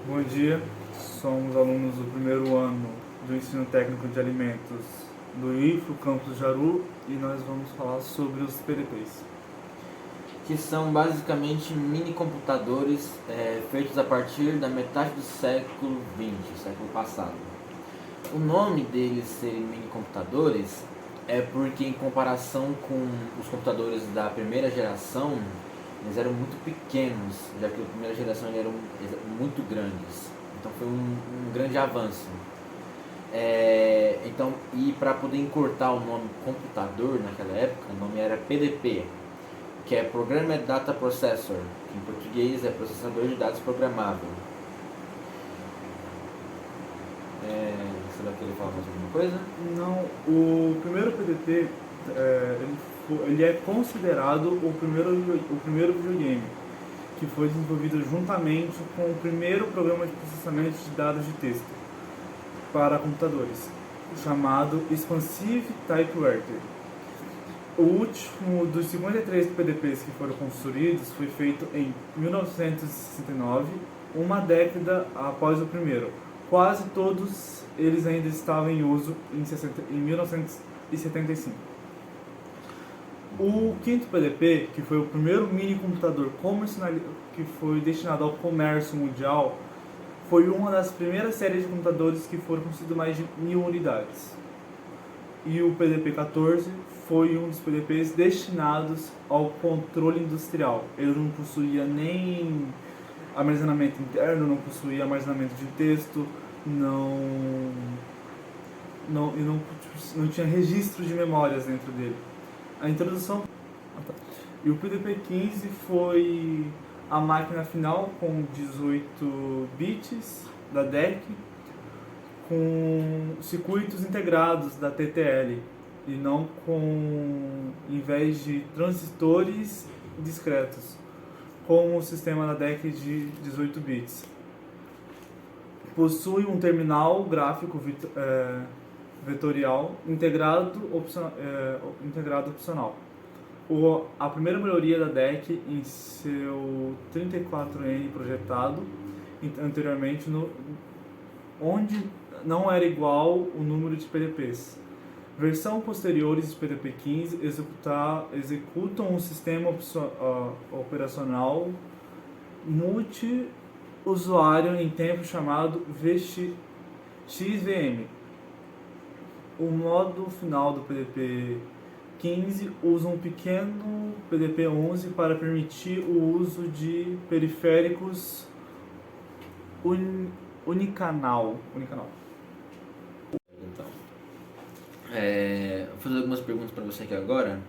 Bom dia, somos alunos do primeiro ano do Ensino Técnico de Alimentos do IFRO Campus Jaru e nós vamos falar sobre os PDPs. Que são basicamente mini computadores feitos a partir da metade do século XX, século passado. O nome deles serem mini computadores é porque, em comparação com os computadores da primeira geração, eles eram muito pequenos, já que a primeira geração eles eram muito grandes. Então foi um grande avanço. E para poder encurtar o nome computador naquela época, o nome era PDP, que é Programmed Data Processor, que em português é processador de dados programável. Será que ele fala mais alguma coisa? Não, o primeiro PDP ele é considerado o primeiro videogame, que foi desenvolvido juntamente com o primeiro programa de processamento de dados de texto para computadores, chamado Expansive Typewriter. O último dos 53 PDPs que foram construídos foi feito em 1969, uma década após o primeiro. Quase todos eles ainda estavam em uso em 1975. O quinto PDP, que foi o primeiro mini computador que foi destinado ao comércio mundial, foi uma das primeiras séries de computadores que foram construídos mais de 1000 unidades. E o PDP-14 foi um dos PDPs destinados ao controle industrial. Ele não possuía nem armazenamento interno, não possuía armazenamento de texto, não tinha registro de memórias dentro dele. A introdução... E o PDP-15 foi a máquina final com 18 bits da DEC, com circuitos integrados da TTL e não em vez de transistores discretos, como o sistema da DEC de 18 bits. Possui um terminal gráfico vetorial integrado opcional. A primeira melhoria da DEC em seu 34N projetado anteriormente, onde não era igual o número de PDPs. Versão posteriores de PDP-15 executam um sistema operacional multi-usuário em tempo chamado XVM. O modo final do PDP-15 usa um pequeno PDP-11 para permitir o uso de periféricos unicanal. Então, vou fazer algumas perguntas para você aqui agora.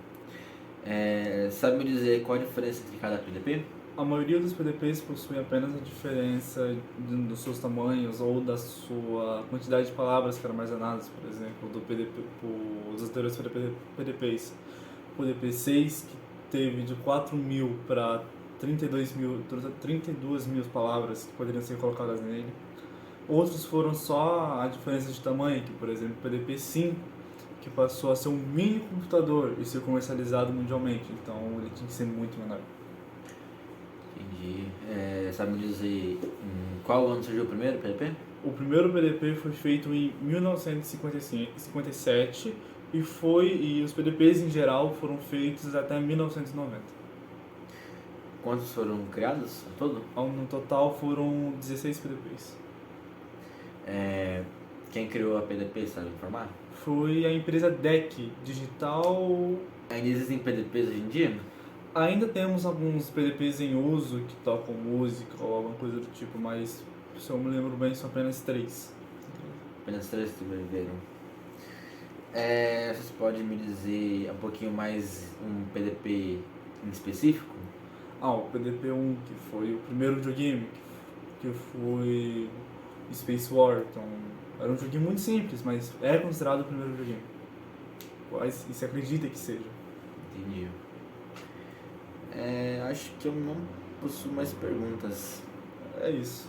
Sabe me dizer qual a diferença entre cada PDP? A maioria dos PDPs possui apenas a diferença dos seus tamanhos ou da sua quantidade de palavras que eram armazenadas, por exemplo, dos anteriores PDPs. O PDP-6, que teve de 4.000 para 32 mil palavras que poderiam ser colocadas nele. Outros foram só a diferença de tamanho, que por exemplo o PDP-5, que passou a ser um mini computador e ser comercializado mundialmente, então ele tinha que ser muito menor. Entendi. Sabe me dizer em qual ano surgiu o primeiro PDP? O primeiro PDP foi feito em 1957 e os PDPs em geral foram feitos até 1990. Quantos foram criados ao todo? No total foram 16 PDPs. Quem criou a PDP, sabe informar? Foi a empresa DEC Digital. Ainda existem PDPs hoje em dia? Ainda temos alguns PDPs em uso que tocam música ou alguma coisa do tipo, mas se eu me lembro bem são apenas 3. Apenas 3 sobreviveram. Você pode me dizer um pouquinho mais um PDP em específico? O PDP-1, que foi o primeiro videogame, que foi Space War. Então, era um joguinho muito simples, mas é considerado o primeiro videogame. E se acredita que seja. Entendi. Acho que eu não possuo mais perguntas. É isso.